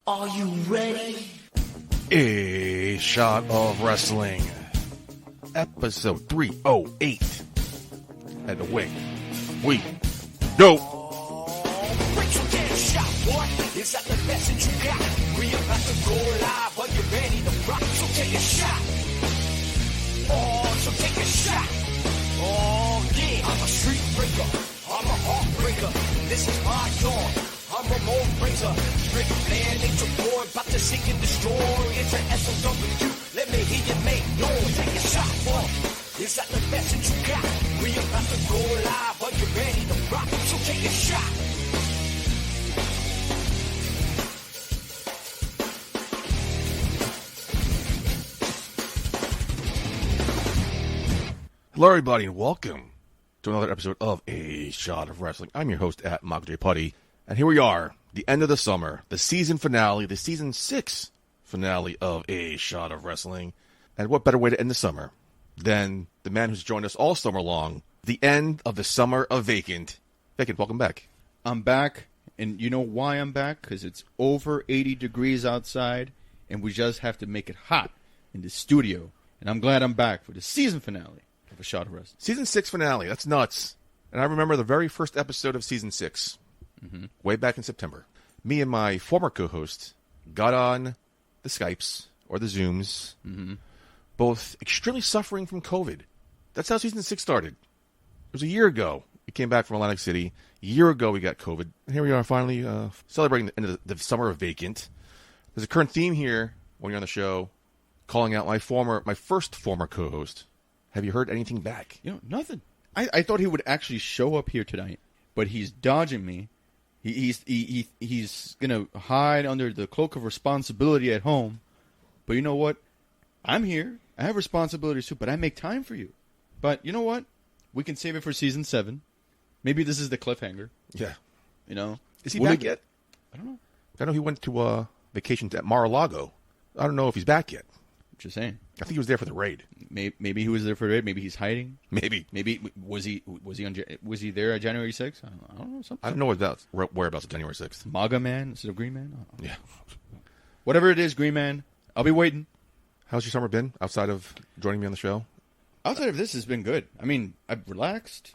Are you ready? A Shot of Wrestling, episode 308. At the wing, we go. Break your damn shot, boy. Is that the best that you got? We about to go live. Are you ready to rock? So take a shot. Oh, so take a shot. Oh, yeah. I'm a street breaker. I'm a heartbreaker. This is my dawn. I'm a Ramon Razor. Rick Flair, Nature Boy, about to seek and destroy. It's an SOW. Let me hear you make noise. Take a shot, boy. Is that the best that you got? We about to go live. Are you ready to rock? So take a shot. Hello, everybody, and welcome to another episode of A Shot of Wrestling. I'm your host at Mako J. Putty, and here we are, the end of the summer, the season finale, the season 6 finale of A Shot of Wrestling. And what better way to end the summer than the man who's joined us all summer long, the end of the summer of Vacant. Vacant, welcome back. I'm back, and you know why I'm back? Because it's over 80 degrees outside, and we just have to make it hot in the studio. And I'm glad I'm back for the season finale of A Shot of Wrestling. Season 6 finale, that's nuts. And I remember the very first episode of season 6, way back in September. Me and my former co-host got on the Skypes, or the Zooms, both extremely suffering from COVID. That's how season 6 started. It was a year ago. We came back from Atlantic City. A year ago, we got COVID. And here we are finally celebrating the end of the summer of Vacant. There's a current theme here when you're on the show, calling out my first former co-host. Have you heard anything back? You know, nothing. I thought he would actually show up here tonight, but he's dodging me. He's gonna hide under the cloak of responsibility at home. But you know what? I'm here. I have responsibilities too, but I make time for you. But you know what? We can save it for season 7. Maybe this is the cliffhanger. Yeah. You know? Is he back yet? I don't know. I know he went to vacation at Mar-a-Lago. I don't know if he's back yet. Just saying. I think he was there for the raid. Maybe he was there for the raid. Maybe he's hiding. Maybe was he there on January 6th? I don't know. I don't know whereabouts of January 6th. MAGA man instead of Green Man. Yeah. Whatever it is, Green Man. I'll be waiting. How's your summer been outside of joining me on the show? Outside of this, has been good. I mean, I've relaxed.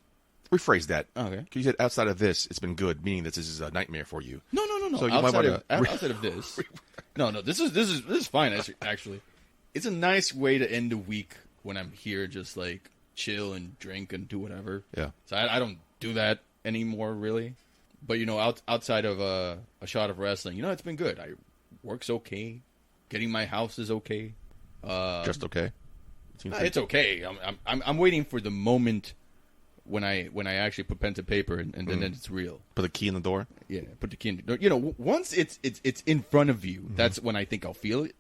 Rephrase that. Okay. You said outside of this, it's been good, meaning that this is a nightmare for you. No. So you outside might want outside of this. No. This is fine. Actually, it's a nice way to end the week when I'm here, just like chill and drink and do whatever. Yeah. So I don't do that anymore, really. But you know, outside of A Shot of Wrestling, you know, it's been good. Work's okay. Getting my house is okay. Just okay. It's okay. I'm waiting for the moment when I actually put pen to paper and then it's real. Put the key in the door. Yeah, put the key in the door. You know, once it's in front of you, that's when I think I'll feel it.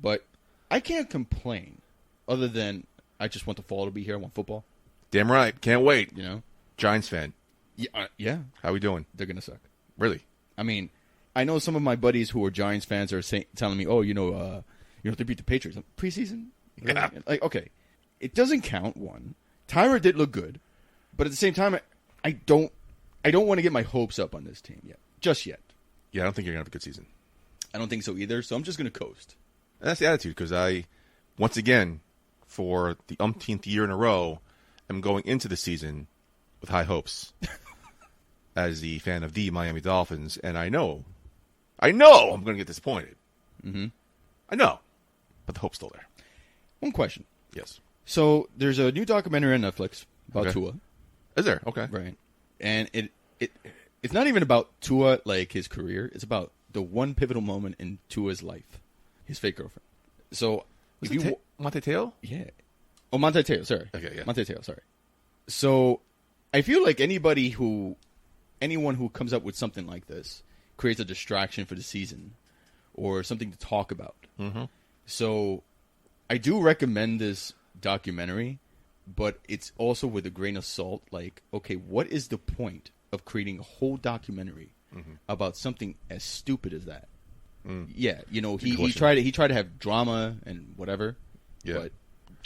But I can't complain, other than I just want the fall to be here. I want football. Damn right. Can't wait. You know, Giants fan. Yeah. How we doing? They're gonna suck. Really? I mean, I know some of my buddies who are Giants fans are telling me, "Oh, they beat the Patriots preseason." Really? Yeah. Like, okay, it doesn't count. One, Tyra did look good, but at the same time, I don't want to get my hopes up on this team yet. Just yet. Yeah, I don't think you're gonna have a good season. I don't think so either. So I'm just gonna coast. And that's the attitude, because I, once again, for the umpteenth year in a row, am going into the season with high hopes as the fan of the Miami Dolphins, and I know I'm going to get disappointed. Mm-hmm. I know, but the hope's still there. One question. Yes. So there's a new documentary on Netflix about Tua. Is there? Okay. Right. And it's not even about Tua, like his career. It's about the one pivotal moment in Tua's life. His fake girlfriend. So, Monte Teo? Yeah. Oh, Monte Teo, sorry. Okay, yeah. Monte Teo, sorry. So, I feel like anyone who comes up with something like this creates a distraction for the season or something to talk about. Mm-hmm. So, I do recommend this documentary, but it's also with a grain of salt. Like, okay, what is the point of creating a whole documentary about something as stupid as that? Yeah, you know, he tried to have drama and whatever. Yeah. But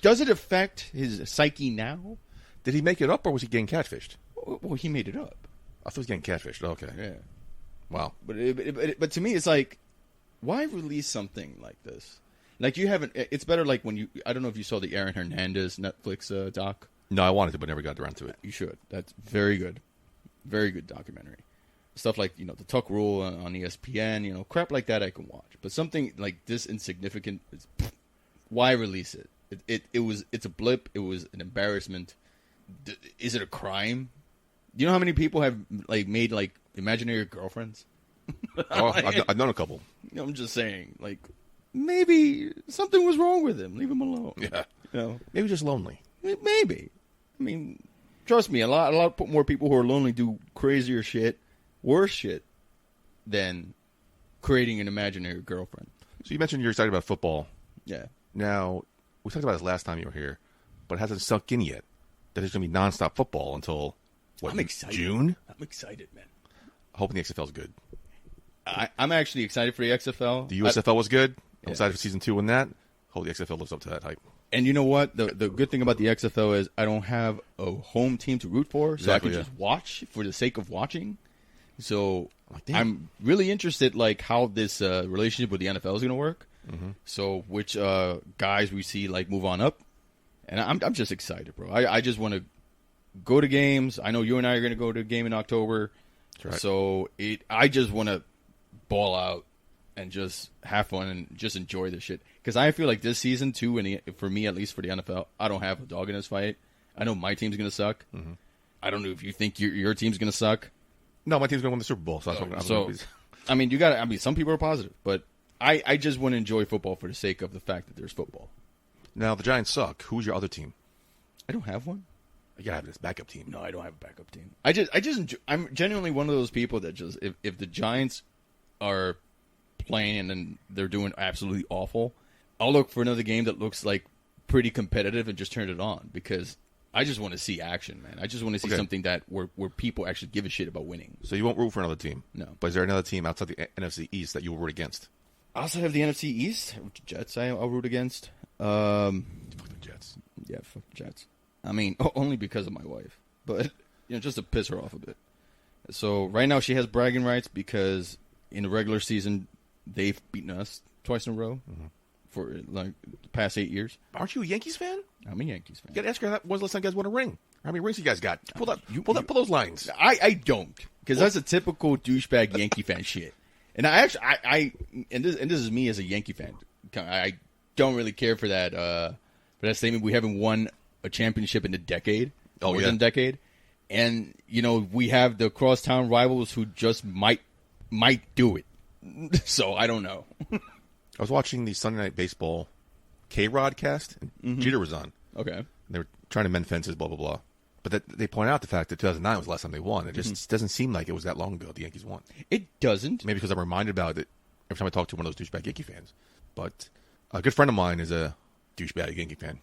does it affect his psyche now? Did he make it up, or was he getting catfished? Well, he made it up. I thought he was getting catfished. Okay. Yeah. Wow. But to me, it's like, why release something like this? Like, you haven't. It's better like when you. I don't know if you saw the Aaron Hernandez Netflix doc. No, I wanted to, but never got around to it. You should. That's very good. Very good documentary. Stuff like, the Tuck Rule on ESPN, crap like that I can watch. But something like this insignificant, why release it? It's a blip. It was an embarrassment. Is it a crime? You know how many people have made imaginary girlfriends? Oh, I've known a couple. I'm just saying, maybe something was wrong with him. Leave him alone. Yeah. Maybe just lonely. Maybe. I mean, trust me, a lot more people who are lonely do crazier shit, worse shit, than creating an imaginary girlfriend. So you mentioned you're excited about football. Yeah. Now, we talked about this last time you were here, but it hasn't sunk in yet that there's going to be nonstop football until, I'm excited. June? I'm excited, man. Hoping the XFL is good. I'm actually excited for the XFL. The USFL was good. I'm excited for season 2 in that. Hope the XFL lives up to that hype. And you know what? The good thing about the XFL is I don't have a home team to root for, so I can just watch for the sake of watching. So I'm really interested, how this relationship with the NFL is going to work. Mm-hmm. So which guys we see move on up, and I'm just excited, bro. I just want to go to games. I know you and I are going to go to a game in October. That's right. So I just want to ball out and just have fun and just enjoy this shit. Because I feel like this season, too, and for me, at least for the NFL, I don't have a dog in this fight. I know my team's going to suck. Mm-hmm. I don't know if you think your team's going to suck. No, my team's going to win the Super Bowl. So I mean, some people are positive. But I just want to enjoy football for the sake of the fact that there's football. Now, the Giants suck. Who's your other team? I don't have one. You gotta have this backup team. No, I don't have a backup team. I'm genuinely one of those people that just, if the Giants are playing and they're doing absolutely awful, I'll look for another game that looks pretty competitive and just turn it on, because I just want to see action, man. I just want to see something that where people actually give a shit about winning. So you won't root for another team? No. But is there another team outside the NFC East that you will root against? I also have the NFC East. Jets I'll root against. Fuck the Jets. Yeah, fuck the Jets. I mean, only because of my wife. But, just to piss her off a bit. So right now she has bragging rights because in the regular season they've beaten us twice in a row for the past 8 years. Aren't you a Yankees fan? I'm a Yankees fan. You got to ask her, when's the last time you guys won a ring? How many rings you guys got? Pull those lines. I don't, because that's a typical douchebag Yankee fan shit. And this is me as a Yankee fan. I don't really care for that statement. We haven't won a championship in a decade, more than a decade, and we have the crosstown rivals who just might do it. So I don't know. I was watching the Sunday Night Baseball K-Rod cast, and Jeter was on. Okay, they were trying to mend fences, blah blah blah. But they point out the fact that 2009 was the last time they won. It just doesn't seem like it was that long ago the Yankees won. It doesn't. Maybe because I'm reminded about it every time I talk to one of those douchebag Yankee fans. But a good friend of mine is a douchebag Yankee fan,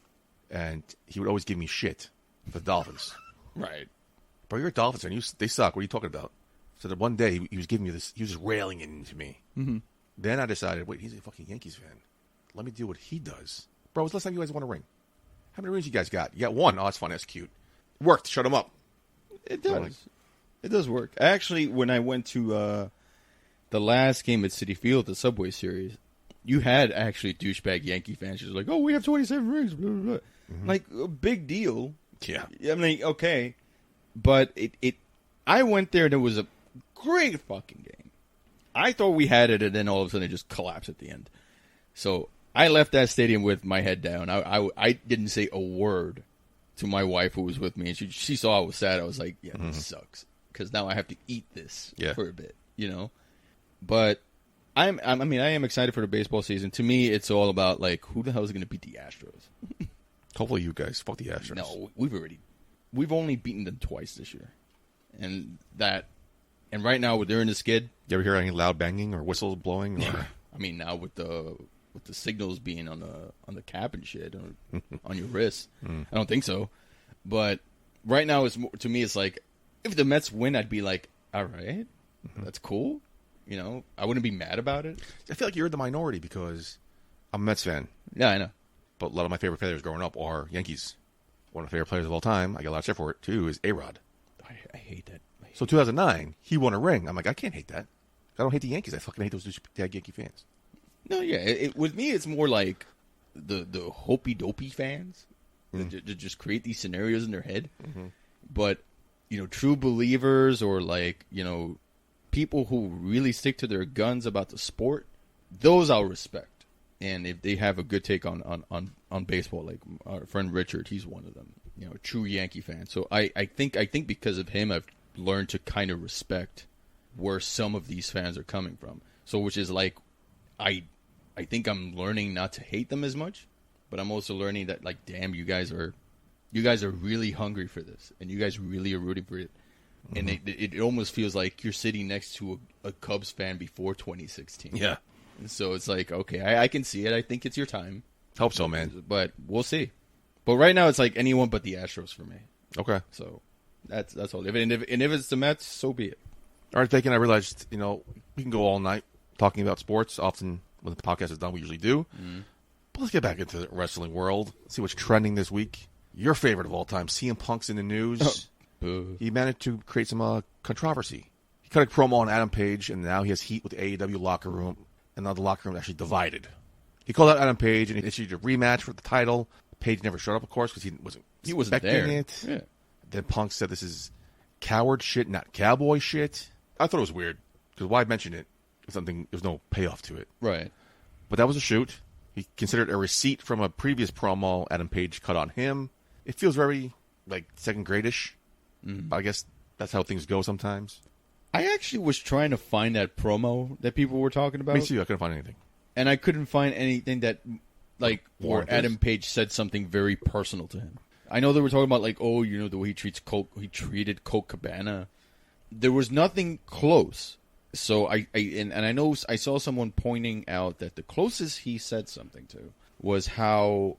and he would always give me shit for the Dolphins. Right. Bro, you're a Dolphins fan. They suck. What are you talking about? So that one day he was giving me this. He was just railing into me. Mm-hmm. Then I decided, wait, he's a fucking Yankees fan. Let me do what he does. Bro, when's the last time you guys won a ring? How many rings you guys got? You got one. Oh, that's fun. That's cute. Worked. Shut him up. It does. It does work. Actually, when I went to the last game at Citi Field, the Subway Series, you had actually douchebag Yankee fans just like, oh, we have 27 rings. Blah, blah, blah. Mm-hmm. Like, a big deal. Yeah. I mean, okay. But I went there and it was a great fucking game. I thought we had it, and then all of a sudden it just collapsed at the end. So I left that stadium with my head down. I didn't say a word to my wife who was with me, and she saw I was sad. I was like, yeah, this sucks, because now I have to eat this for a bit, But I am excited for the baseball season. To me, it's all about who the hell is going to beat the Astros? Hopefully you guys. Fuck the Astros. No, we've only beaten them twice this year, and right now they're in the skid. You ever hear any loud banging or whistles blowing? Or... I mean, now with the signals being on the cap and shit on your wrist, I don't think so. But right now, to me, it's like if the Mets win, I'd be like, all right, that's cool. I wouldn't be mad about it. I feel like you're the minority because I'm a Mets fan. Yeah, I know. But a lot of my favorite players growing up are Yankees. One of my favorite players of all time, I get a lot of shit for it too, is A-Rod. I hate that. So 2009, he won a ring. I'm like, I can't hate that. I don't hate the Yankees. I fucking hate those douchebag Yankee fans. No, yeah. With me, it's more like the hopey-dopey fans that just create these scenarios in their head. Mm-hmm. But, true believers or, like, people who really stick to their guns about the sport, those I'll respect. And if they have a good take on baseball, like our friend Richard, he's one of them. A true Yankee fan. So I think because of him, I've learned to kind of respect where some of these fans are coming from. So which is like, I think I'm learning not to hate them as much, but I'm also learning that, like, damn, you guys are really hungry for this, and you guys really are rooting for it. Mm-hmm. And it almost feels like you're sitting next to a Cubs fan before 2016. Yeah. And so it's like, okay, I can see it. I think it's your time. Hope so, man. But we'll see. But right now, it's like anyone but the Astros for me. Okay. So that's all. And if it's the Mets, so be it. All right, Bacon, I realized, we can go all night talking about sports. Often when the podcast is done, we usually do. Mm. But let's get back into the wrestling world. Let's see what's trending this week. Your favorite of all time, CM Punk's in the news. Oh. He managed to create some controversy. He cut a promo on Adam Page, and now he has heat with the AEW locker room. And now the locker room is actually divided. He called out Adam Page, and he issued a rematch for the title. Page never showed up, of course, because he wasn't expecting there. It. Yeah. Then Punk said this is coward shit, not cowboy shit. I thought it was weird, because why mention it? There's no payoff to it. Right. But that was a shoot. He considered a receipt from a previous promo Adam Page cut on him. It feels very, like, second grade-ish. Mm. I guess that's how things go sometimes. I actually was trying to find that promo that people were talking about. Me too. I couldn't find anything. And I couldn't find anything that, like, where Adam Page said something very personal to him. I know they were talking about, like, the way he treated Colt Cabana. There was nothing close. So I know I saw someone pointing out that the closest he said something to was how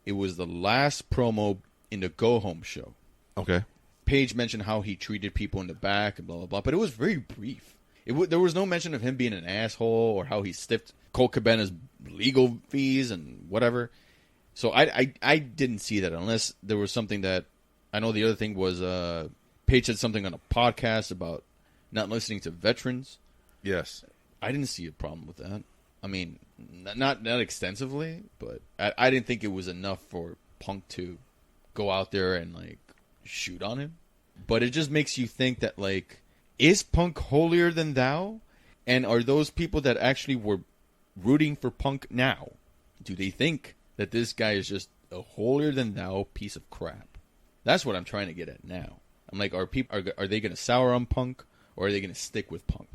it was the last promo in the Go Home show. Okay. Page mentioned how he treated people in the back and blah, blah, blah. But it was very brief. There was no mention of him being an asshole or how he stiffed Colt Cabana's legal fees and whatever. So I didn't see that unless there was something that... I know the other thing was Page said something on a podcast about not listening to veterans. Yes. I didn't see a problem with that. I mean, not extensively, but I didn't think it was enough for Punk to go out there and, like, shoot on him. But it just makes you think that, like, is Punk holier than thou? And are those people that actually were rooting for Punk now, do they think that this guy is just a holier than thou piece of crap? That's what I'm trying to get at now. I'm like, are they going to sour on Punk, or are they going to stick with Punk?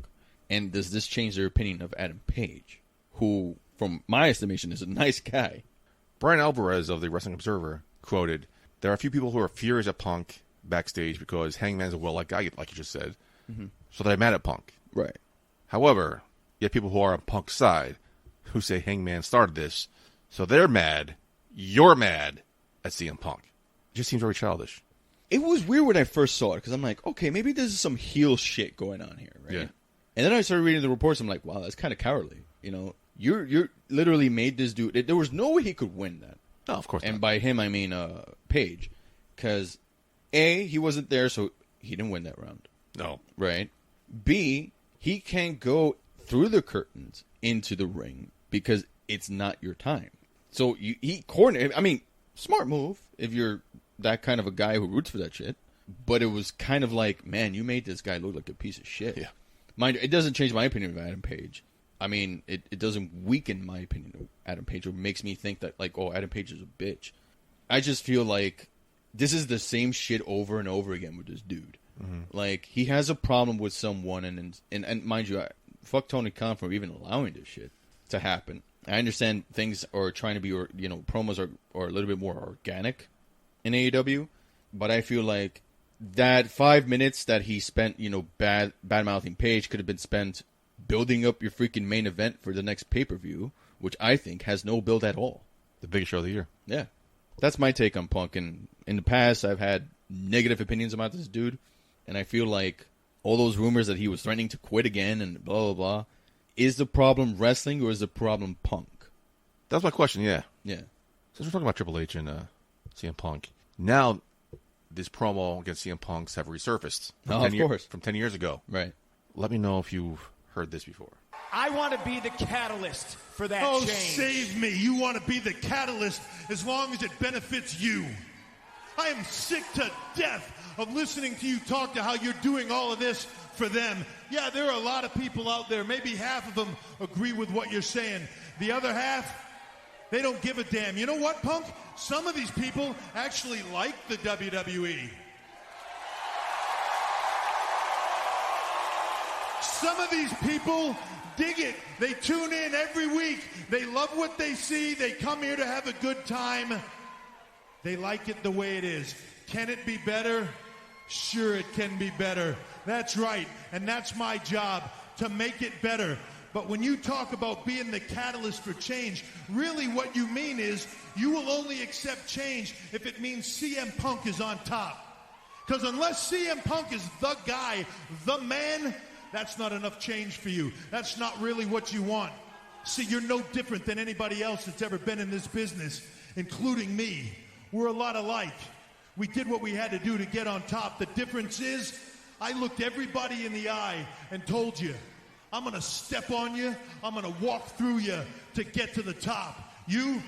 And does this change their opinion of Adam Page, who, from my estimation, is a nice guy? Brian Alvarez of the Wrestling Observer quoted, "There are a few people who are furious at Punk backstage because Hangman's a well-liked guy, like you just said. Mm-hmm. So they're mad at Punk. Right. However, you have people who are on Punk's side who say Hangman started this, so they're mad. You're mad at CM Punk." It just seems very childish. It was weird when I first saw it, because I'm like, okay, maybe this is some heel shit going on here, right? Yeah. And then I started reading the reports. I'm like, wow, that's kind of cowardly. You're literally made this dude. There was no way he could win that. No, of course not. And by him, I mean Page, because A, he wasn't there, so he didn't win that round. No. Right? B, he can't go through the curtains into the ring because it's not your time. So he coordinated. I mean, smart move if you're that kind of a guy who roots for that shit. But it was kind of like, man, you made this guy look like a piece of shit. Yeah. Mind you, it doesn't change my opinion of Adam Page. I mean, it doesn't weaken my opinion of Adam Page, or makes me think that, like, oh, Adam Page is a bitch. I just feel like this is the same shit over and over again with this dude. Mm-hmm. Like, he has a problem with someone, and mind you, fuck Tony Khan for even allowing this shit to happen. I understand things are trying to be, promos are a little bit more organic in AEW, but I feel like that 5 minutes that he spent, bad-mouthing Page could have been spent building up your freaking main event for the next pay-per-view, which I think has no build at all. The biggest show of the year. Yeah. That's my take on Punk. And in the past, I've had negative opinions about this dude, and I feel like all those rumors that he was threatening to quit again and blah, blah, blah. Is the problem wrestling, or is the problem Punk? That's my question, yeah. Yeah. Since we're talking about Triple H and CM Punk, now this promo against CM Punk's have resurfaced. Of course. From 10 years ago. Right. Let me know if you've heard this before. I want to be the catalyst for that Oh, change. save me. You want to be the catalyst as long as it benefits you. I am sick to death of listening to you talk to how you're doing all of this for them. Yeah, there are a lot of people out there. Maybe half of them agree with what you're saying. The other half, they don't give a damn. You know what, Punk? Some of these people actually like the WWE. Some of these people dig it. They tune in every week. They love what they see. They come here to have a good time. They like it the way it is. Can it be better? Sure, it can be better. That's right. And that's my job, to make it better. But when you talk about being the catalyst for change, really what you mean is you will only accept change if it means CM Punk is on top. Because unless CM Punk is the guy, the man, that's not enough change for you. That's not really what you want. See, you're no different than anybody else that's ever been in this business, including me. We're a lot alike. We did what we had to do to get on top. The difference is I looked everybody in the eye and told you, I'm going to step on you. I'm going to walk through you to get to the top. You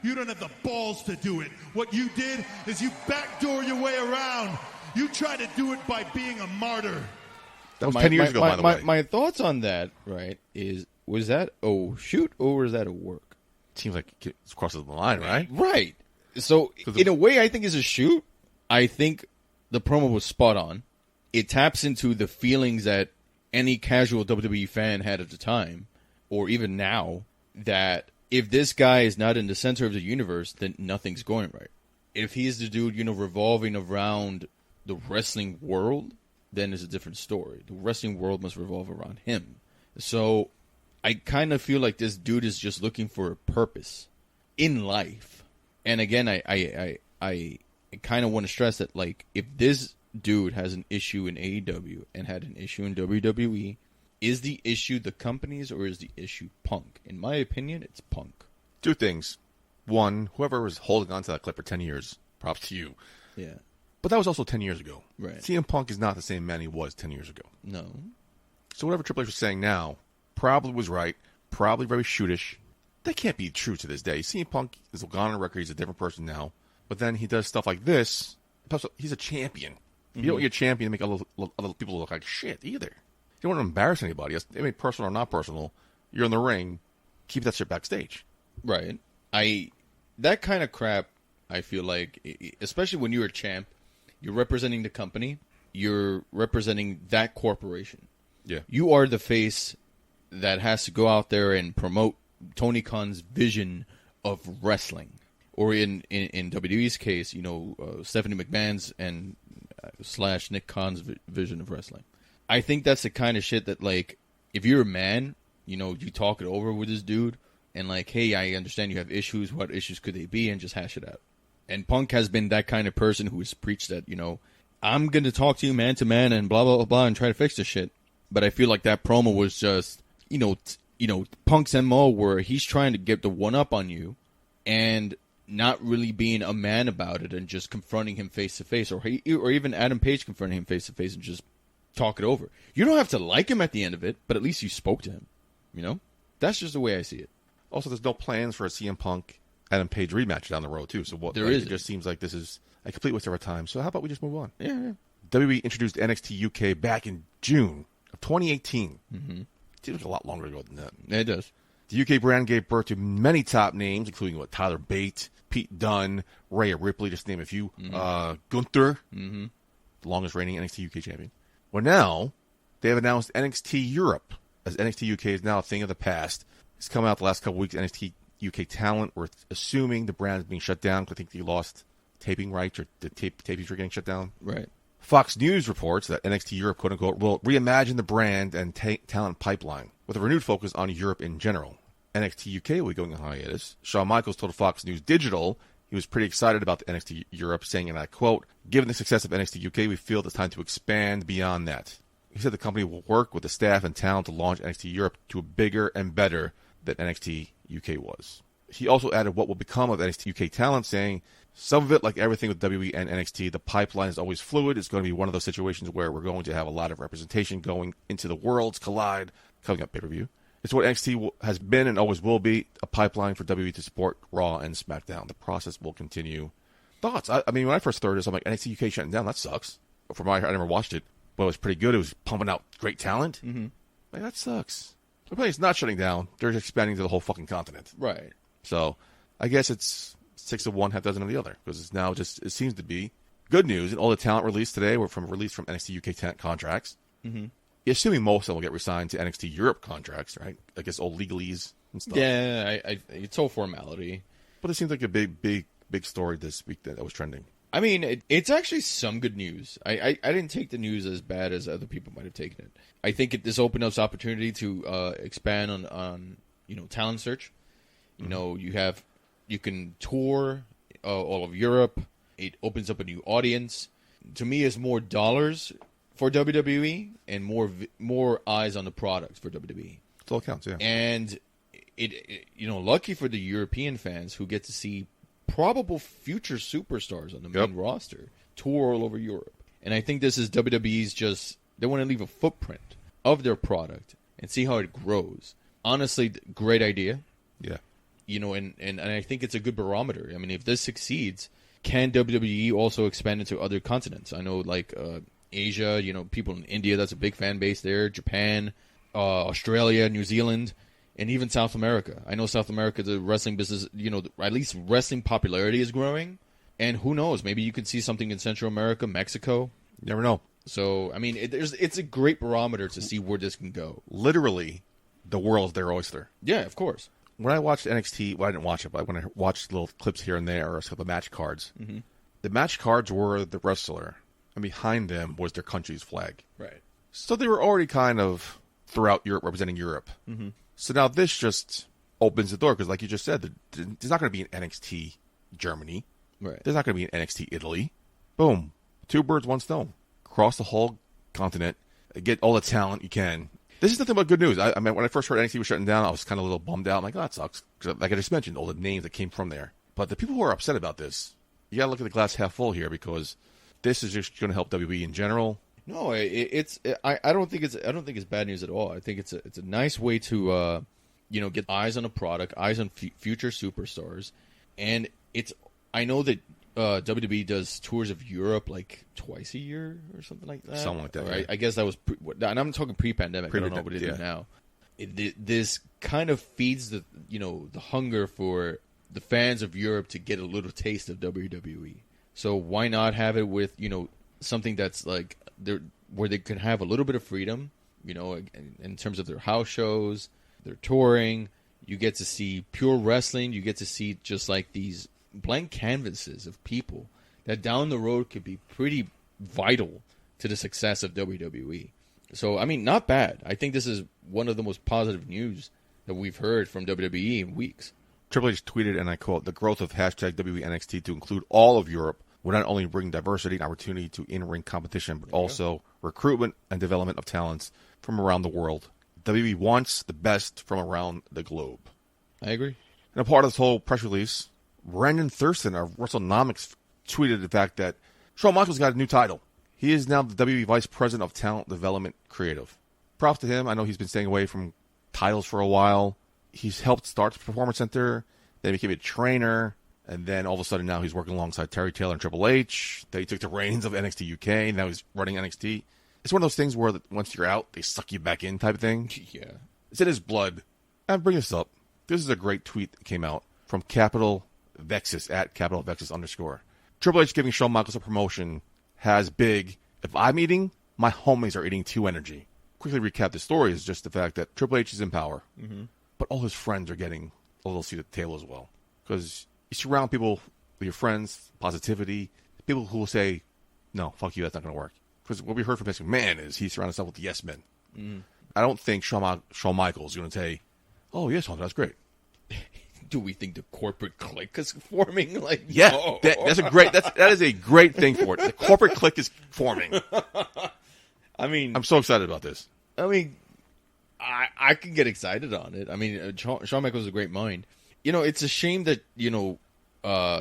don't have the balls to do it. What you did is you backdoor your way around. You try to do it by being a martyr. That was 10 years ago, by the way. My thoughts on that, right, was that a shoot or was that a work? Seems like it crosses the line, right? Right. So, in a way, I think it's a shoot. I think the promo was spot on. It taps into the feelings that any casual WWE fan had at the time, or even now, that if this guy is not in the center of the universe, then nothing's going right. If he's the dude, revolving around the wrestling world, then it's a different story. The wrestling world must revolve around him. So I kind of feel like this dude is just looking for a purpose in life. And again, I kind of want to stress that, like, if this dude has an issue in AEW and had an issue in WWE, is the issue the companies or is the issue Punk? In my opinion, it's Punk. Two things. One, whoever was holding on to that clip for 10 years, props to you. Yeah. But that was also 10 years ago. Right. CM Punk is not the same man he was 10 years ago. No. So whatever Triple H was saying now probably was right, probably very shootish. That can't be true to this day. CM Punk is gone on record. He's a different person now. But then he does stuff like this. Plus, he's a champion. You don't want your champion to make other people look like shit either. You don't want to embarrass anybody. It may be personal or not personal. You're in the ring. Keep that shit backstage. Right. That kind of crap, I feel like, especially when you're a champ, you're representing the company, you're representing that corporation. Yeah. You are the face that has to go out there and promote Tony Khan's vision of wrestling. Or in WWE's case, Stephanie McMahon's and / Nick Khan's vision of wrestling. I think that's the kind of shit that, like, if you're a man, you talk it over with this dude and, like, hey, I understand you have issues. What issues could they be? And just hash it out. And Punk has been that kind of person who has preached that, I'm going to talk to you man to man and blah, blah, blah, blah, and try to fix this shit. But I feel like that promo was just, Punk's MO where he's trying to get the one up on you and not really being a man about it and just confronting him face to face, or even Adam Page confronting him face to face and just talk it over. You don't have to like him at the end of it, but at least you spoke to him. That's just the way I see it. Also, there's no plans for a CM Punk Adam Page rematch down the road too. So it just seems like this is a complete waste of our time. So how about we just move on? Yeah. WWE introduced NXT UK back in June of 2018. Mm-hmm. Seems like a lot longer ago than that. It does. The UK brand gave birth to many top names, including Tyler Bate, Pete Dunne, Rhea Ripley, just to name a few. Gunther, the longest reigning NXT UK champion. Well, now they have announced NXT Europe, as NXT UK is now a thing of the past. It's come out the last couple weeks. NXT UK talent, we're assuming the brand is being shut down because I think they lost taping rights, or the tapings are getting shut down. Right. Fox News reports that NXT Europe, quote unquote, will reimagine the brand and talent pipeline with a renewed focus on Europe in general. NXT UK will be going on hiatus. Shawn Michaels told Fox News Digital he was pretty excited about the NXT Europe, saying, and I quote, "Given the success of NXT UK, we feel it's time to expand beyond that." He said the company will work with the staff and talent to launch NXT Europe to a bigger and better than NXT UK was. He also added what will become of NXT UK talent, saying, some of it, like everything with WWE and NXT, the pipeline is always fluid. It's going to be one of those situations where we're going to have a lot of representation going into the Worlds Collide coming up pay-per-view. It's what NXT has been and always will be, a pipeline for WWE to support Raw and SmackDown. The process will continue. Thoughts? I mean, when I first started this, I'm like, NXT UK shutting down, that sucks. From my, I never watched it, but it was pretty good. It was pumping out great talent. Mm-hmm. Like, that sucks. The place is not shutting down. They're expanding to the whole fucking continent. Right. So, I guess it's 6 of one, half dozen of the other. Because it's now just, it seems to be good news. And all the talent released today were released from NXT UK talent contracts. Mm-hmm. Assuming most of them will get resigned to NXT Europe contracts, right? I guess all legalese and stuff. Yeah, it's all formality. But it seems like a big story this week that was trending. I mean, it's actually some good news. I didn't take the news as bad as other people might have taken it. I think this opened up opportunity to expand on talent search. You know, you can tour all of Europe. It opens up a new audience. To me, it's more dollars for WWE and more eyes on the products for WWE. It all counts, yeah. And it lucky for the European fans who get to see probable future superstars on the main roster tour all over Europe. And I think this is WWE's they want to leave a footprint of their product and see how it grows. Honestly, great idea. Yeah. And I think it's a good barometer. I mean, if this succeeds, can WWE also expand into other continents? I know, like, Asia, people in India, that's a big fan base there. Japan, Australia, New Zealand, and even South America. I know South America, the wrestling business, at least wrestling popularity is growing. And who knows? Maybe you could see something in Central America, Mexico. You never know. So, I mean, it's a great barometer to see where this can go. Literally, the world's their oyster. Yeah, of course. When I watched NXT, well, I didn't watch it, but when I watched little clips here and there, or some of the match cards, the match cards were the wrestler, and behind them was their country's flag. Right. So they were already kind of throughout Europe, representing Europe. Mm-hmm. So now this just opens the door, because like you just said, there's not going to be an NXT Germany. Right. There's not going to be an NXT Italy. Boom. 2 birds, 1 stone. Cross the whole continent. Get all the talent you can. This is nothing but good news. I mean, when I first heard NXT was shutting down, I was kind of a little bummed out. I'm like, oh, that sucks. Like I just mentioned, all the names that came from there. But the people who are upset about this, you got to look at the glass half full here, because this is just going to help WWE in general. No, I don't think it's bad news at all. I think it's a nice way to get eyes on a product, eyes on future superstars, and I know that WWE does tours of Europe like twice a year or something like that. Something like that. Right? I guess that was, and I'm talking pre-pandemic. I don't know what they do now. This kind of feeds the hunger for the fans of Europe to get a little taste of WWE. So why not have it with something that's like where they can have a little bit of freedom, in terms of their house shows, their touring. You get to see pure wrestling. You get to see just like these blank canvases of people that down the road could be pretty vital to the success of WWE. So, I mean, not bad. I think this is one of the most positive news that we've heard from WWE in weeks. Triple H tweeted, and I quote, "The growth of #WWENXT to include all of Europe will not only bring diversity and opportunity to in-ring competition, but also recruitment and development of talents from around the world. WWE wants the best from around the globe." I agree. And a part of this whole press release, Brandon Thurston of WrestleNomics tweeted the fact that Shawn Michaels got a new title. He is now the WWE Vice President of Talent Development Creative. Props to him. I know he's been staying away from titles for a while. He's helped start the Performance Center, then became a trainer, and then all of a sudden now he's working alongside Terry Taylor and Triple H. Then he took the reins of NXT UK, and now he's running NXT. It's one of those things where once you're out, they suck you back in type of thing. Yeah. It's in his blood. I'm bringing this up. This is a great tweet that came out from Capital Vexus at Capital Vexus _. Triple H giving Shawn Michaels a promotion has big. If I'm eating, my homies are eating too energy. Quickly recap the story is just the fact that Triple H is in power, but all his friends are getting a little seat at the table as well. Because you surround people with your friends, positivity, people who will say, no, fuck you, that's not going to work. Because what we heard from Vince McMahon is he surrounded himself with yes men. I don't think Shawn Michaels is going to say, oh, yes, that's great. Do we think the corporate clique is forming? Yeah, no. that is a great thing for it. The corporate clique is forming. I mean, I'm so excited about this. I mean, I can get excited on it. I mean, Shawn Michaels is a great mind. It's a shame that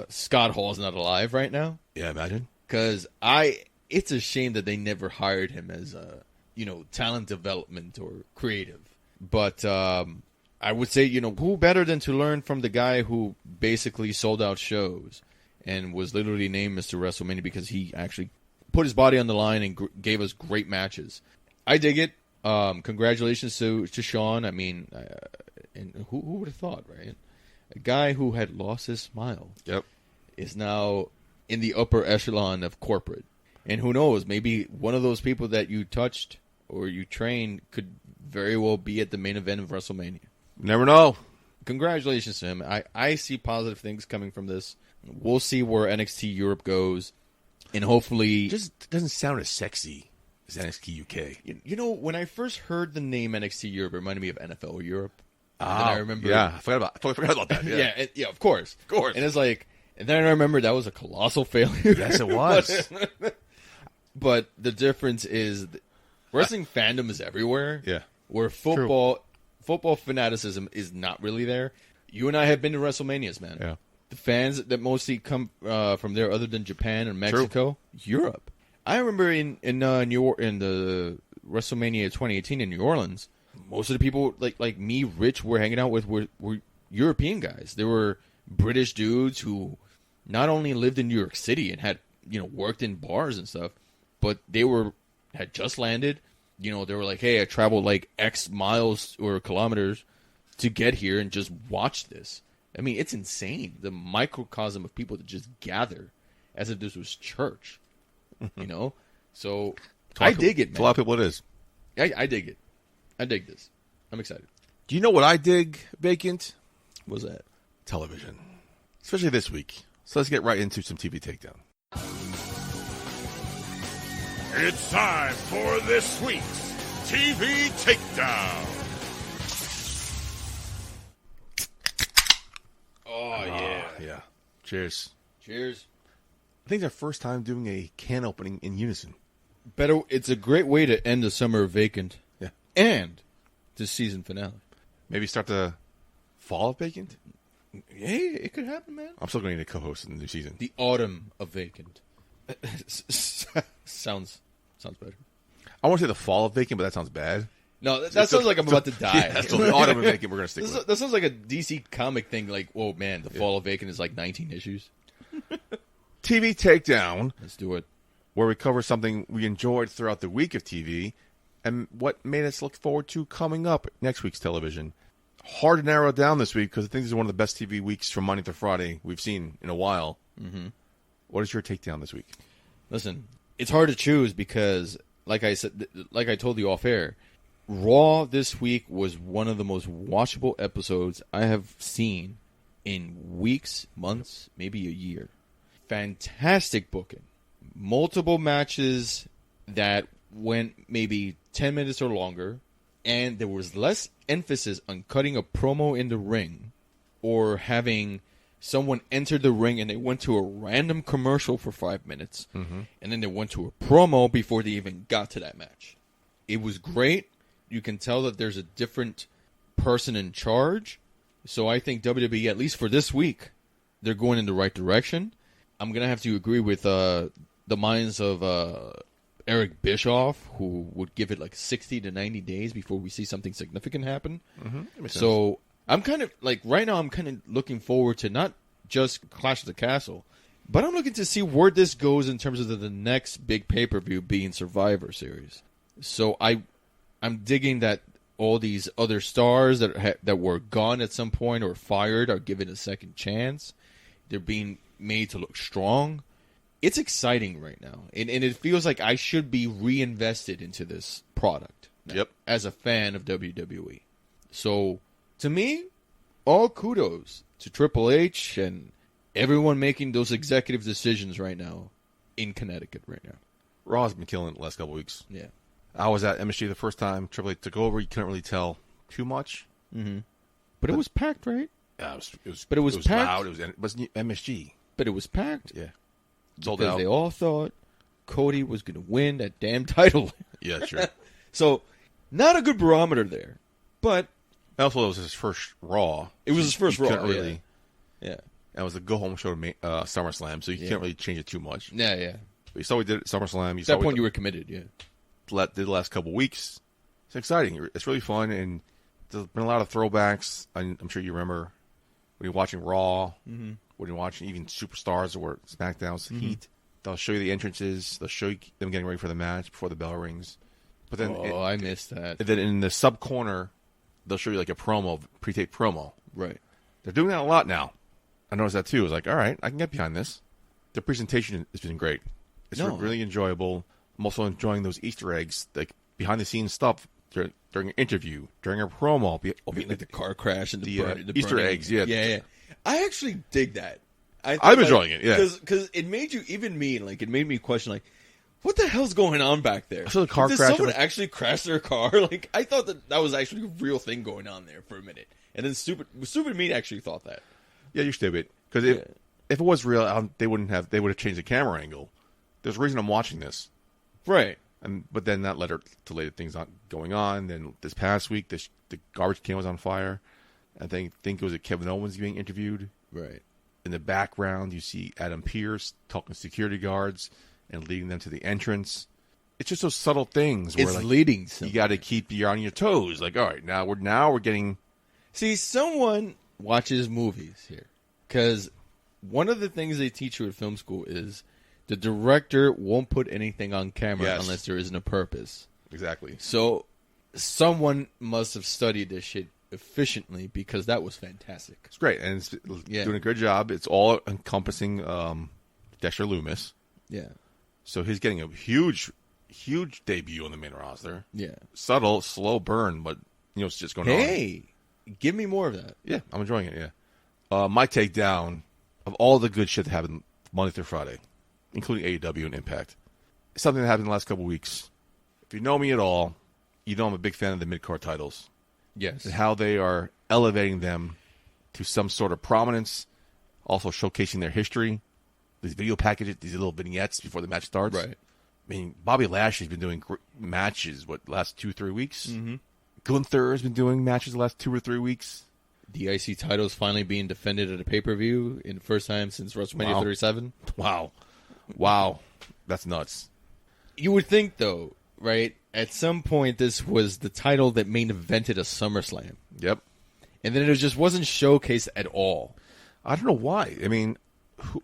Scott Hall's not alive right now. Yeah, imagine. Because it's a shame that they never hired him as a talent development or creative. But I would say, who better than to learn from the guy who basically sold out shows and was literally named Mr. WrestleMania because he actually put his body on the line and gave us great matches. I dig it. Congratulations to Sean. I mean, and who would have thought, right? A guy who had lost his smile is now in the upper echelon of corporate. And who knows, maybe one of those people that you touched or you trained could very well be at the main event of WrestleMania. Never know. Congratulations to him. I see positive things coming from this. We'll see where NXT Europe goes. And hopefully... It just doesn't sound as sexy as NXT UK. When I first heard the name NXT Europe, it reminded me of NFL Europe. And then I remember... Yeah, I totally forgot about that. Yeah, yeah, of course. Of course. And it's like... And then I remember that was a colossal failure. Yes, it was. But the difference is... Wrestling fandom is everywhere. Yeah. Where football fanaticism is not really there. You and I have been to WrestleManias, man. Yeah. The fans that mostly come from there, other than Japan and Mexico, Europe. I remember in the WrestleMania 2018 in New Orleans, most of the people like me, Rich, were hanging out with were European guys. They were British dudes who not only lived in New York City and had worked in bars and stuff, but they had just landed. They were like, hey, I traveled like X miles or kilometers to get here and just watch this. I mean, it's insane. The microcosm of people that just gather as if this was church, So I dig it, man. For a lot of people it is. I dig it. I dig this. I'm excited. Do you know what I dig, Vacant? What's that? Television. Especially this week. So let's get right into some TV Takedown. It's time for this week's TV Takedown. Oh, yeah. Yeah. Cheers. Cheers. I think it's our first time doing a can opening in unison. It's a great way to end the summer vacant. Yeah. And the season finale. Maybe start the fall of Vacant? Hey, it could happen, man. I'm still going to need a co-host in the new season. The autumn of vacant. Sounds better. I want to say the fall of Vacant, but that sounds bad. No, that sounds like I'm about to die. Yeah, so the autumn of Vacant we're going to stick with. That sounds like a DC comic thing, like, oh man, the fall of vacant is like 19 issues. TV Takedown. Let's do it. Where we cover something we enjoyed throughout the week of TV and what made us look forward to coming up next week's television. Hard to narrow it down this week because I think this is one of the best TV weeks from Monday to Friday we've seen in a while. Mm-hmm. What is your takedown this week? Listen, it's hard to choose because, like I said, like I told you off air, Raw this week was one of the most watchable episodes I have seen in weeks, months, maybe a year. Fantastic booking. Multiple matches that went maybe 10 minutes or longer, and there was less emphasis on cutting a promo in the ring or having someone enter the ring and they went to a random commercial for 5 minutes, and then they went to a promo before they even got to that match. It was great. You can tell that there's a different person in charge. So I think WWE, at least for this week, they're going in the right direction. I'm going to have to agree with the minds of Eric Bischoff, who would give it like 60 to 90 days before we see something significant happen. So I'm kind of like right now I'm kind of looking forward to not just Clash of the Castle, but I'm looking to see where this goes in terms of the next big pay-per-view being Survivor Series. So I'm digging that all these other stars that were gone at some point or fired are given a second chance. They're being made to look strong. It's exciting right now, and it feels like I should be reinvested into this product now, as a fan of WWE. So, to me, all kudos to Triple H and everyone making those executive decisions right now in Connecticut right now. Raw's been killing it the last couple of weeks. Yeah. I was at MSG the first time. Triple H took over. You couldn't really tell too much. But it was packed, right? Yeah, it was packed. loud. It was MSG. But it was packed. Yeah. Sold because out. they all thought Cody was going to win that damn title. Yeah, sure. So, not a good barometer there. But Also, it was his first Raw. it was his first You Raw. couldn't really. Yeah. That was the go-home show to SummerSlam, so you can't really change it too much. Yeah, yeah. But you saw we did it at SummerSlam. At that point, you were committed, yeah. Did the last couple weeks. It's exciting. It's really fun, and there's been a lot of throwbacks. I'm sure you remember when you're watching Raw, when you're watching even Superstars or SmackDown's Heat. They'll show you the entrances. They'll show you them getting ready for the match before the bell rings. But then, I missed that. And then in the sub corner, they'll show you like a promo, pre-taped promo. Right. They're doing that a lot now. I noticed that too. I was like, all right, I can get behind this. The presentation has been great. It's really enjoyable. I'm also enjoying those Easter eggs, like behind the scenes stuff during an interview, during a promo. Like the car crash and the Easter burning. eggs. Yeah. I actually dig that. I'm enjoying it. Yeah, because it made you, even me, like it made me question, like, what the hell's going on back there? So the car Did crash. someone actually crash their car? Like, I thought that was actually a real thing going on there for a minute, and then stupid me actually thought that. Yeah, you're stupid. Because if it was real, they would have changed the camera angle. There's a reason I'm watching this, right? But then that led to later things not going on. Then this past week, the garbage can was on fire. I think it was Kevin Owens being interviewed. Right. In the background, you see Adam Pearce talking to security guards and leading them to the entrance. It's just those subtle things where it's leading. You got to keep you on your toes. Like, all right, now we're getting. See, someone watches movies here, because one of the things they teach you at film school is the director won't put anything on camera unless there isn't a purpose. Exactly. So someone must have studied this shit efficiently, because that was fantastic. It's great, and it's doing a good job. It's all encompassing Dexter Lumis. Yeah. So he's getting a huge debut on the main roster. Yeah. Subtle, slow burn, but it's just going on. Hey, give me more of that. Yeah, I'm enjoying it. Yeah. My takedown of all the good shit that happened Monday through Friday, including AEW and Impact, something that happened in the last couple of weeks. If you know me at all, you know I'm a big fan of the mid-card titles. Yes. And how they are elevating them to some sort of prominence, also showcasing their history. These video packages, these little vignettes before the match starts. Right. I mean, Bobby Lashley's been doing matches, last 2-3 weeks? Mm-hmm. Gunther has been doing matches the last 2 or 3 weeks. The IC title is finally being defended at a pay-per-view in the first time since WrestleMania 37. Wow. That's nuts. You would think, though, right, at some point this was the title that main evented a SummerSlam. Yep. And then it just wasn't showcased at all. I don't know why. I mean,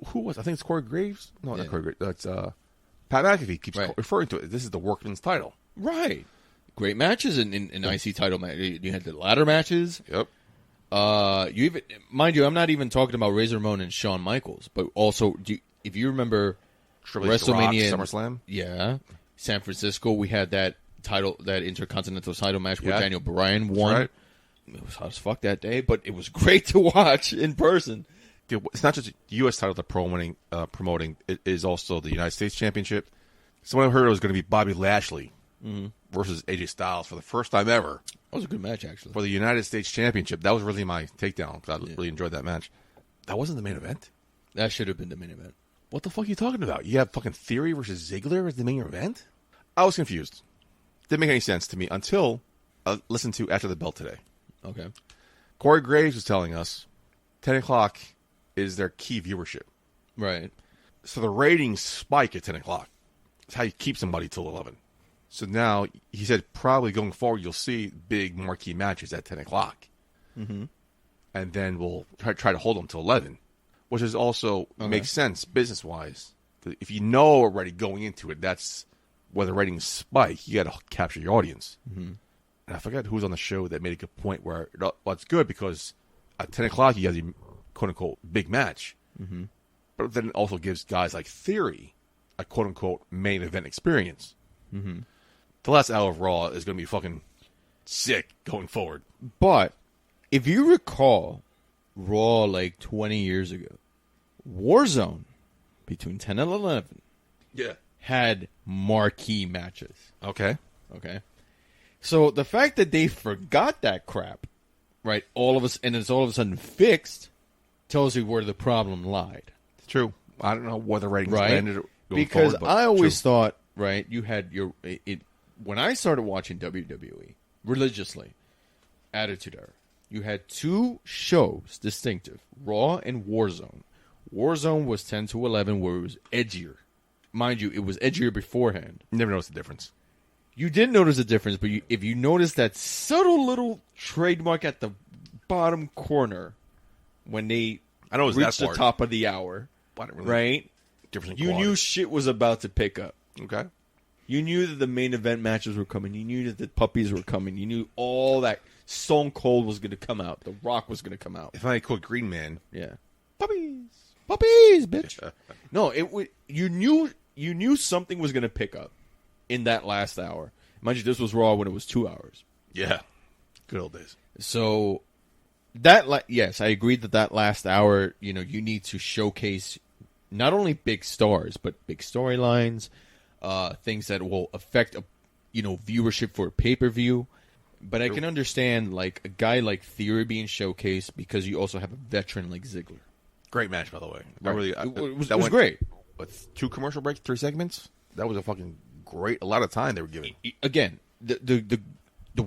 who was? I think it's Corey Graves. No, not Corey Graves. That's Pat McAfee keeps referring to it. This is the workman's title. Right. Great matches in IC title match. You had the ladder matches. Yep. You even, mind you, I'm not even talking about Razor Ramon and Shawn Michaels, but also if you remember WrestleMania, SummerSlam. Yeah. San Francisco, we had that Intercontinental title match where Daniel Bryan won. Right. It was hot as fuck that day, but it was great to watch in person. It's not just the U.S. title they're promoting. It is also the United States Championship. Someone heard it was going to be Bobby Lashley versus AJ Styles for the first time ever. That was a good match, actually. For the United States Championship. That was really my takedown, because I really enjoyed that match. That wasn't the main event. That should have been the main event. What the fuck are you talking about? You have fucking Theory versus Ziggler as the main event? I was confused. Didn't make any sense to me until I listened to After the Bell today. Okay. Corey Graves was telling us 10 o'clock is their key viewership. Right. So the ratings spike at 10 o'clock. That's how you keep somebody till 11. So now, he said probably going forward you'll see big marquee matches at 10 o'clock. Mm-hmm. And then we'll try to hold them till 11. Which is also makes sense business-wise. If you know already going into it, that's where the ratings spike. You got to capture your audience. Mm-hmm. And I forgot who was on the show that made a good point where, well, it's good because at 10 o'clock you have the quote-unquote big match. Mm-hmm. But then it also gives guys like Theory a quote-unquote main event experience. Mm-hmm. The last hour of Raw is going to be fucking sick going forward. But if you recall Raw like 20 years ago, Warzone between 10 and 11 had marquee matches. Okay. So the fact that they forgot that crap, right, and it's all of a sudden fixed, tells you where the problem lied. It's true. I don't know where the ratings landed going because forward, I always thought, right, you had when I started watching WWE religiously, Attitude Era, you had two shows distinctive, Raw and Warzone. Warzone was 10 to 11 where it was edgier. Mind you, it was edgier beforehand. Never noticed the difference. You did notice a difference, but if you notice that subtle little trademark at the bottom corner when they reached the top of the hour, right? You knew shit was about to pick up. Okay. You knew that the main event matches were coming. You knew that the puppies were coming. You knew all that. Stone Cold was going to come out. The Rock was going to come out. If I called Green Man. Yeah. Puppies, bitch. No, you knew something was going to pick up in that last hour. Mind you, this was Raw when it was 2 hours. Yeah. Good old days. So yes, I agree that last hour, you need to showcase not only big stars, but big storylines, things that will affect viewership for a pay-per-view. But I can understand like a guy like Theory being showcased because you also have a veteran like Ziggler. Great match, by the way. Right. It was great. With 2 commercial breaks, 3 segments. That was a fucking great. A lot of time they were giving. Again, the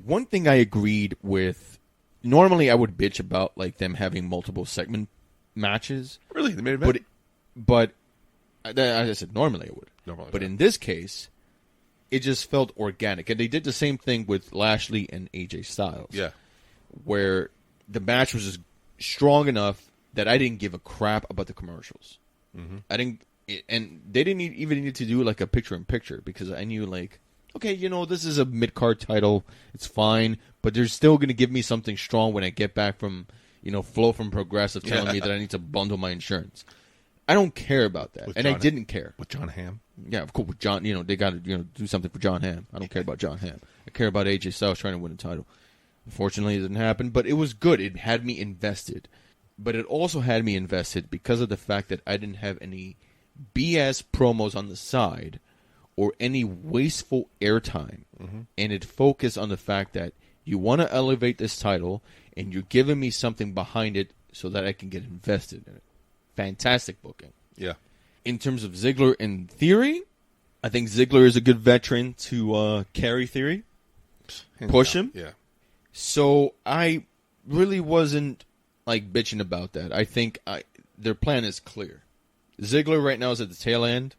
one thing I agreed with. Normally, I would bitch about like them having multiple segment matches. Really, the main event. But as I said, normally I would. But in this case, it just felt organic. And they did the same thing with Lashley and AJ Styles. Yeah. Where the match was just strong enough that I didn't give a crap about the commercials. Mm-hmm. And they didn't even need to do like a picture-in-picture because I knew like, okay, this is a mid-card title. It's fine. But they're still going to give me something strong when I get back from, Flo from Progressive telling me that I need to bundle my insurance. I don't care about that. I didn't care. With John Hamm? Yeah, of course. With John, they got to do something for John Hamm. I don't care about John Hamm. I care about AJ Styles trying to win a title. Unfortunately, it didn't happen, but it was good. It had me invested. But it also had me invested because of the fact that I didn't have any BS promos on the side or any wasteful airtime. Mm-hmm. And it focused on the fact that you want to elevate this title and you're giving me something behind it so that I can get invested in it. Fantastic booking. Yeah. In terms of Ziggler and Theory, I think Ziggler is a good veteran to carry Theory, push him. Yeah. So I really wasn't like bitching about that. I think their plan is clear. Ziggler right now is at the tail end.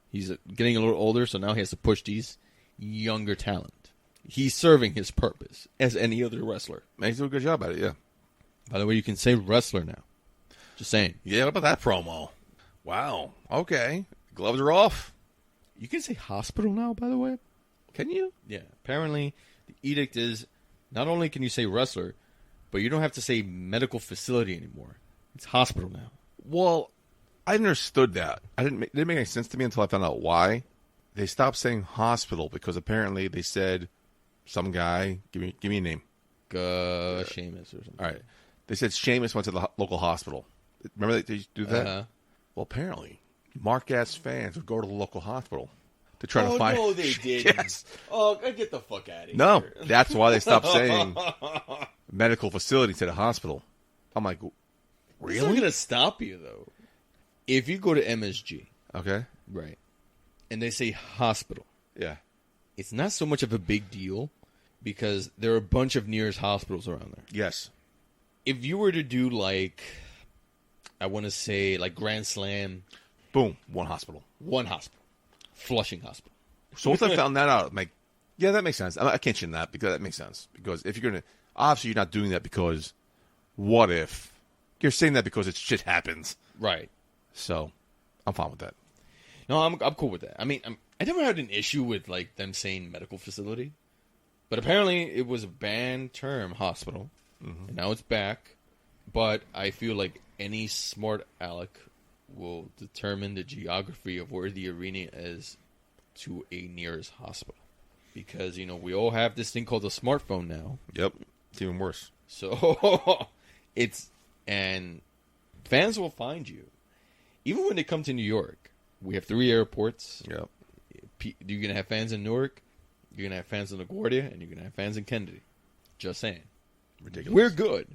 He's getting a little older, so now he has to push these younger talent. He's serving his purpose as any other wrestler. Man, he's doing a good job at it, yeah. By the way, you can say wrestler now. Just saying. Yeah, what about that promo? Wow. Okay. Gloves are off. You can say hospital now, by the way. Can you? Yeah. Apparently, the edict is not only can you say wrestler, but you don't have to say medical facility anymore. It's hospital now. Well, I understood that. It didn't make any sense to me until I found out why. They stopped saying hospital because apparently they said some guy, give me a name. Sheamus or something. All right. They said Sheamus went to the local hospital. Remember they do that? Uh-huh. Well, apparently, Mark-ass fans would go to the local hospital to try to find... Oh, no, they didn't. Yes. Oh, get the fuck out of here. No, that's why they stopped saying medical facility instead of hospital. I'm like, really? It's not going to stop you, though. If you go to MSG... Okay. Right. And they say hospital. Yeah. It's not so much of a big deal because there are a bunch of nearest hospitals around there. Yes. If you were to do like... I want to say like Grand Slam. Boom. One hospital. Flushing Hospital. So once I found that out, I'm like, yeah, that makes sense. I can't shit in that because that makes sense. Because if you're going to, obviously you're not doing that because what if? You're saying that because shit happens. Right. So I'm fine with that. No, I'm cool with that. I mean, I never had an issue with like them saying medical facility. But apparently it was a banned term, hospital. Mm-hmm. And now it's back. But I feel like any smart aleck will determine the geography of where the arena is to a nearest hospital. Because, we all have this thing called a smartphone now. Yep. It's even worse. So, and fans will find you. Even when they come to New York, we have 3 airports. Yep. You're going to have fans in Newark, you're going to have fans in LaGuardia, and you're going to have fans in Kennedy. Just saying. Ridiculous. We're good.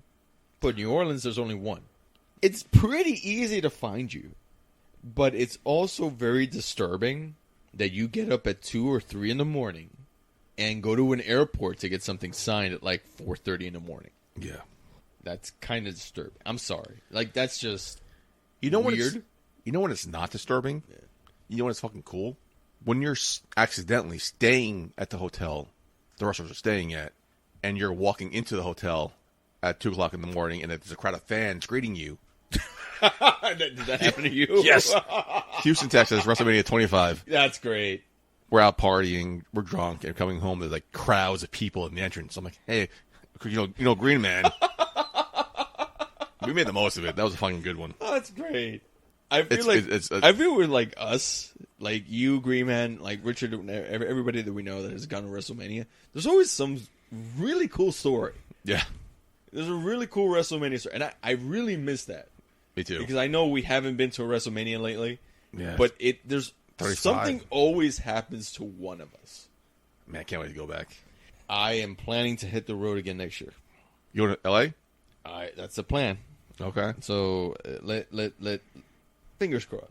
But New Orleans, there's only one. It's pretty easy to find you. But it's also very disturbing that you get up at 2 or 3 in the morning and go to an airport to get something signed at like 4:30 in the morning. Yeah. That's kind of disturbing. I'm sorry. Like, that's just weird. weird. You know when it's not disturbing? Yeah. You know when it's fucking cool? when you're accidentally staying at the hotel the wrestlers are staying at, and you're walking into the hotel at 2 o'clock in the morning, and there's a crowd of fans greeting you. Did that happen to you? Yes. Houston, Texas, WrestleMania 25. That's great. We're out partying, we're drunk, and coming home, there's like crowds of people in the entrance. I'm like, hey, you know, Green Man. We made the most of it. That was a fucking good one. Oh, that's great. I feel we're like us, like you, Green Man, like Richard, everybody that we know that has gone to WrestleMania. There's always some really cool story. Yeah. There's a really cool WrestleMania story, and I really miss that. Me too. Because I know we haven't been to a WrestleMania lately. Yeah. But there's 35. something always happens to one of us. Man, I can't wait to go back. I am planning to hit the road again next year. You going to LA? That's the plan. Okay. So let fingers crossed.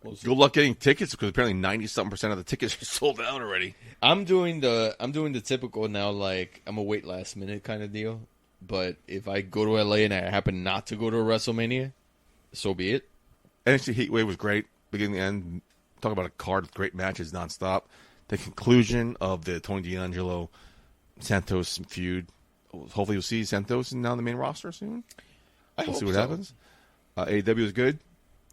We'll Good luck getting tickets because apparently 90-something% of the tickets are sold out already. I'm doing the typical now, like I'm a wait last minute kind of deal. But if I go to LA and I happen not to go to a WrestleMania, so be it. NXT Heatwave was great, beginning to end. Talk about a card with great matches nonstop. The conclusion of the Tony D'Angelo Santos feud. Hopefully, we'll see Santos now on the main roster soon. We'll see what happens. AEW is good.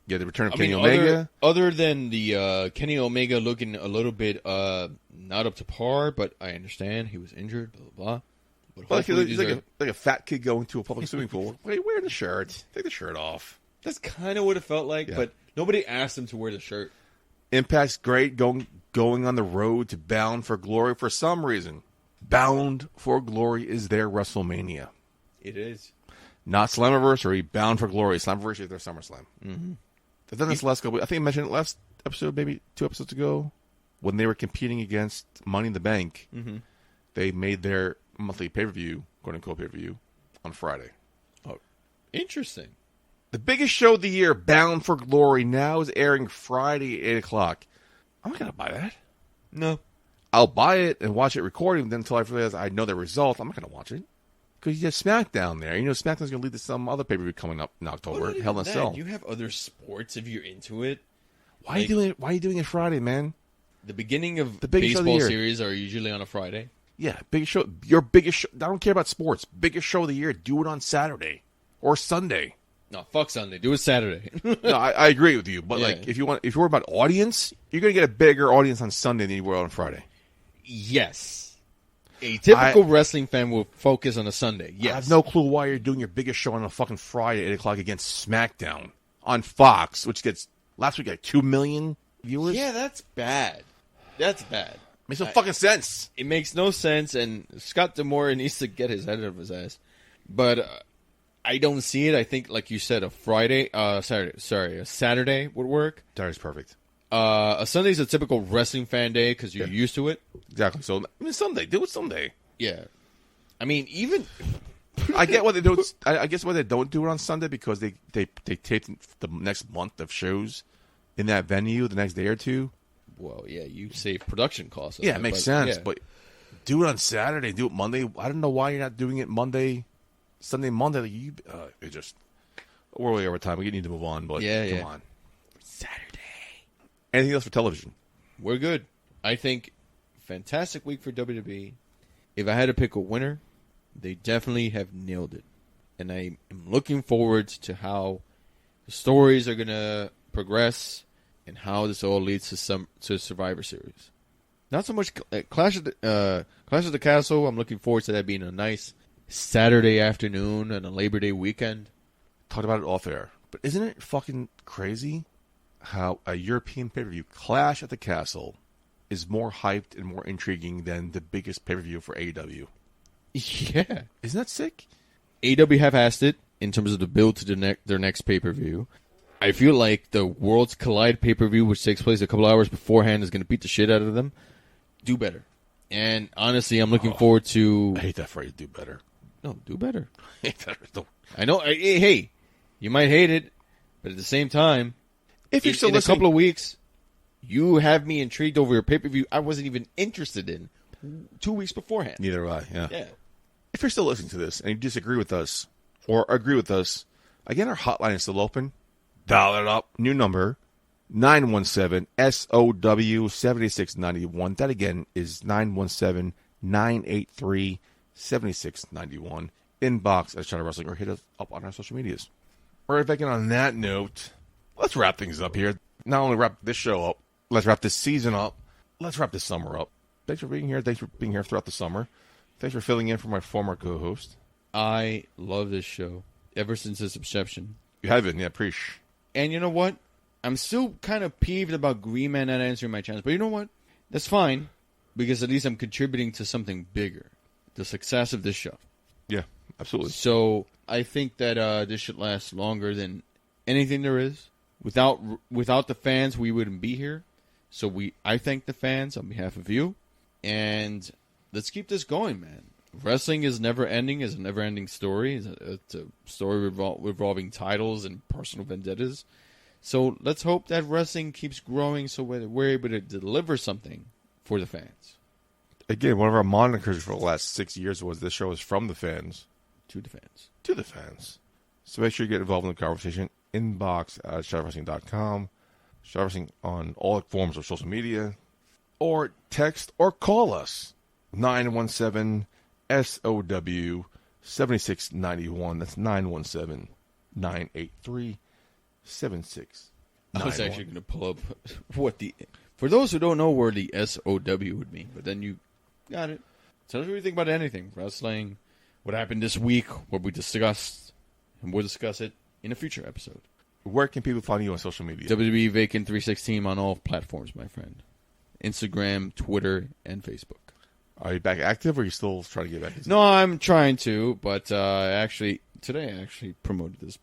Yeah, the return of Kenny Omega. Other than the Kenny Omega looking a little bit not up to par, but I understand he was injured. Blah blah blah. But he's like a fat kid going to a public swimming pool. Why are you wearing the shirt? Take the shirt off. That's kind of what it felt like, but nobody asked him to wear the shirt. Impact's great, going on the road to Bound for Glory for some reason. Bound for Glory is their WrestleMania. It is. Not Slammiversary, Bound for Glory. Slammiversary is their SummerSlam. Mm-hmm. They've done this last couple. I think I mentioned it last episode, maybe 2 episodes ago, when they were competing against Money in the Bank. Mm-hmm. They made their monthly pay-per-view, quote-unquote pay-per-view, on Friday. Oh, interesting. The biggest show of the year, Bound for Glory, now is airing Friday at 8 o'clock. I'm not going to buy that. No. I'll buy it and watch it recording, then until I realize I know the result, I'm not going to watch it. Because you have SmackDown there. You know, SmackDown's going to lead to some other pay-per-view coming up in October. Hell in a Cell. You have other sports if you're into it. Why are you doing it Friday, man? The beginning of the biggest baseball show of the series are usually on a Friday. Yeah, biggest show. Your biggest show. I don't care about sports. Biggest show of the year. Do it on Saturday or Sunday. No, fuck Sunday. Do it Saturday. No, I agree with you. But like, if you're worried about audience, you're gonna get a bigger audience on Sunday than you will on Friday. Yes. A typical wrestling fan will focus on a Sunday. Yes. I have no clue why you're doing your biggest show on a fucking Friday at 8 o'clock against SmackDown on Fox, which gets last week like 2 million viewers. Yeah, that's bad. That's bad. Makes no fucking sense. It makes no sense, and Scott D'Amore needs to get his head out of his ass. But I don't see it. I think, like you said, a Saturday would work. Saturday's perfect. A Sunday's a typical wrestling fan day because you're used to it. Exactly. So, I mean, Sunday. Do it Sunday. Yeah. I mean, even... I get why they don't. I guess why they don't do it on Sunday because they tape the next month of shows in that venue the next day or two. Well, yeah, you save production costs. Yeah, it makes sense. Yeah. But do it on Saturday. Do it Monday. I don't know why you're not doing it Sunday, Monday. It just we're way over time. We need to move on. But come on, Saturday. Anything else for television? We're good. I think fantastic week for WWE. If I had to pick a winner, they definitely have nailed it, and I am looking forward to how the stories are gonna progress. And how this all leads to Survivor Series. Not so much Clash of the Castle. I'm looking forward to that being a nice Saturday afternoon and a Labor Day weekend. Talked about it off air, but isn't it fucking crazy how a European pay-per-view, Clash at the Castle, is more hyped and more intriguing than the biggest pay-per-view for AEW? Yeah, isn't that sick? AEW have asked it in terms of the build to their next pay-per-view. I feel like the Worlds Collide pay-per-view, which takes place a couple hours beforehand, is going to beat the shit out of them. Do better. And honestly, I'm looking forward to... I hate that phrase, do better. No, do better. I hate that. I know. Hey, you might hate it, but at the same time, if you're still in a couple of weeks, you have me intrigued over your pay-per-view I wasn't even interested in 2 weeks beforehand. Neither am I, yeah. If you're still listening to this and you disagree with us or agree with us, again, our hotline is still open. Dial it up. New number, 917-SOW-7691. That again is 917-983-7691. Inbox at Shadow Wrestling or hit us up on our social medias. All right, Becky, on that note, let's wrap things up here. Not only wrap this show up, let's wrap this season up. Let's wrap this summer up. Thanks for being here. Thanks for being here throughout the summer. Thanks for filling in for my former co-host. I love this show ever since its inception. You have been, yeah, preach. And you know what? I'm still kind of peeved about Green Man not answering my channels. But you know what? That's fine. Because at least I'm contributing to something bigger. The success of this show. Yeah, absolutely. So I think that this should last longer than anything there is. Without the fans, we wouldn't be here. So I thank the fans on behalf of you. And let's keep this going, man. Wrestling is never ending. It's a never ending story. It's a story revolving titles and personal vendettas. So let's hope that wrestling keeps growing so we're able to deliver something for the fans. Again, one of our monikers for the last 6 years was this show is from the fans. To the fans. To the fans. So make sure you get involved in the conversation. Inbox at shadowwrestling.com. Shadow Wrestling on all forms of social media. Or text or call us. 917-SOW-7691. That's 917-983-7691. I was actually going to pull up what for those who don't know where the SOW would mean, but then you got it. Tell us what you think about anything. Wrestling, what happened this week, what we discussed, and we'll discuss it in a future episode. Where can people find you on social media? WWE Vacant 316 on all platforms, my friend. Instagram, Twitter, and Facebook. Are you back active, or are you still trying to get back? No, I'm trying to, but today I actually promoted this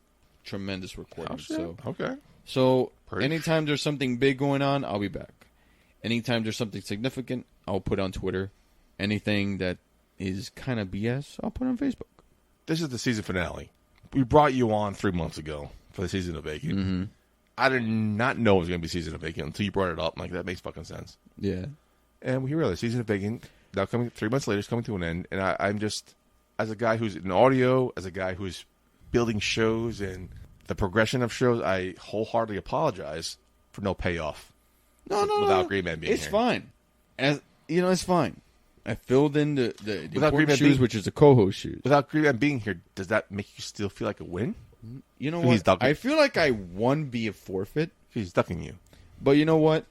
tremendous recording. So okay. So Preach. Anytime there's something big going on, I'll be back. Anytime there's something significant, I'll put on Twitter. Anything that is kind of BS, I'll put on Facebook. This is the season finale. We brought you on 3 months ago for the season of Vacant. Mm-hmm. I did not know it was going to be season of Vacant until you brought it up. I'm like, that makes fucking sense. Yeah. And we realized season of Vacant, now coming 3 months later, is coming to an end. And I'm just, as a guy who's in audio, as a guy who's building shows and the progression of shows, I wholeheartedly apologize for no payoff. Without Green Man being it's here. Fine. It's fine. I filled in the Without Green important Man shoes, which is the co-host shoes. Without Green Man being here, does that make you still feel like a win? You know He's what? ducking. I feel like I won via forfeit. He's ducking you. But you know what?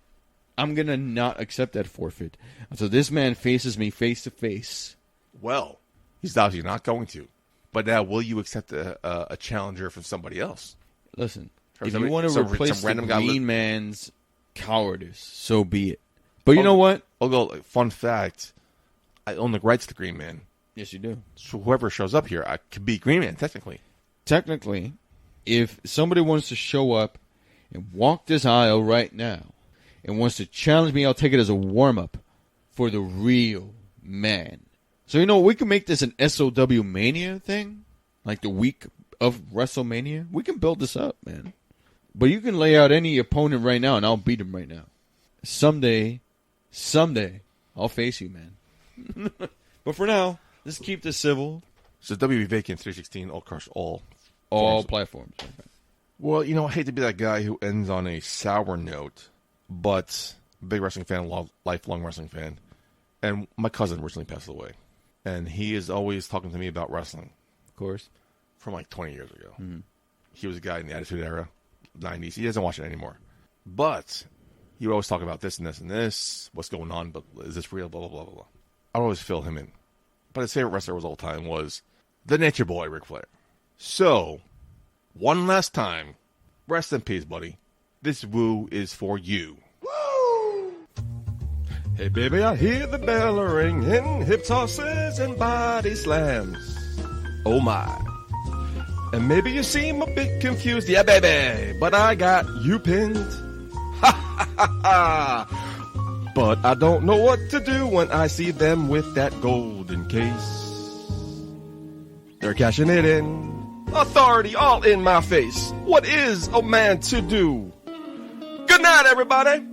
I'm going to not accept that forfeit until this man faces me face to face. Well, he's obviously not going to. But now, will you accept a challenger from somebody else? Listen, From if somebody- you want to some replace the random guy Green Man's cowardice, so be it. But you know what? Although, fun fact, I own the rights to Green Man. Yes, you do. So whoever shows up here, I could be Green Man, technically. Technically, if somebody wants to show up and walk this aisle right now and wants to challenge me, I'll take it as a warm-up for the real man. So, we can make this an SOW Mania thing, like the week of WrestleMania. We can build this up, man. But you can lay out any opponent right now, and I'll beat him right now. Someday, I'll face you, man. But for now, let's keep this civil. So WB Vacant 316, all across all Platforms. Well, I hate to be that guy who ends on a sour note, but big wrestling fan, lifelong wrestling fan. And my cousin recently passed away. And he is always talking to me about wrestling. Of course. From like 20 years ago. Mm-hmm. He was a guy in the Attitude Era, 90s. He doesn't watch it anymore. But he would always talk about this and this and this. What's going on? But is this real? Blah, blah, blah, blah, blah. I would always fill him in. But his favorite wrestler was all time was the Nature Boy, Ric Flair. So, one last time, rest in peace, buddy. This woo is for you. Woo! Hey, baby, I hear the bell ringing, hip tosses and body slams. Oh, my. And maybe you seem a bit confused. Yeah, baby, but I got you pinned. Ha, ha, ha, ha. But I don't know what to do when I see them with that golden case. They're cashing it in. Authority all in my face. What is a man to do? Good night, everybody.